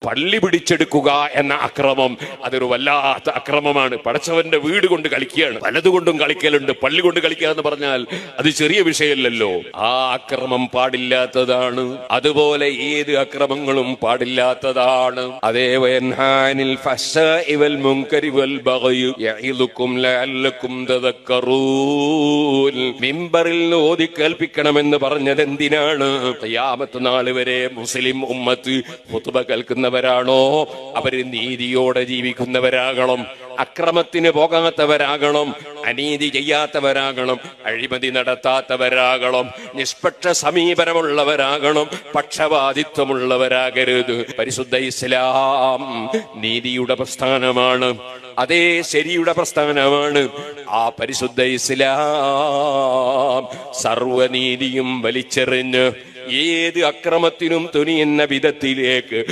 പള്ളി പിടിച്ചെടുക്കുക എന്ന അക്രമം അതൊരു വല്ലാത്ത അക്രമമാണ്. പടച്ചവന്റെ വീട് കൊണ്ട് കളിക്കുകയാണ്. പലതുകൊണ്ടും കളിക്കലുണ്ട്. പള്ളി കൊണ്ട് കളിക്കുക എന്ന് പറഞ്ഞാൽ അത് ചെറിയ വിഷയമല്ലല്ലോ. ആ അക്രമം പാടില്ലാത്തതാണ്. അതുപോലെ ഏത് അക്രമങ്ങളും പാടില്ലാത്തതാണ്. അതേ വയൻഹാനിൽ ഫഹ്ശാഇ വൽ മുൻകരി വൽ ബഗ്യി യഇദുകും ലഅല്ലകും തദക്കറൂൻ. മിമ്പറിൽ ഓതി കേൾപ്പിക്കണമെന്ന് പറഞ്ഞത് എന്തിനാണ്? ഖിയാമത്ത് നാൾ വരെ മുസ്ലിം ഉമ്മത്ത് ഖുതുബ കേൾക്കുന്ന ാണോ അവര് നീതിയോടെ ജീവിക്കുന്നവരാകണം, അക്രമത്തിന് പോകാത്തവരാകണം, അനീതി ചെയ്യാത്തവരാകണം, അഴിമതി നടത്താത്തവരാകണം, നിഷ്പക്ഷ സമീപനമുള്ളവരാകണം, പക്ഷപാതിത്വമുള്ളവരാകരുത്. പരിശുദ്ധ ഇസ്ലാം നീതിയുടെ പ്രസ്ഥാനമാണ്. അതേ ശരിയുടെ പ്രസ്ഥാനമാണ്. ആ പരിശുദ്ധ ഇസ്ലാം സർവനീതിയും വലിച്ചെറിഞ്ഞ് ഏത് അക്രമത്തിനും തുനിയുന്ന വിധത്തിലേക്ക്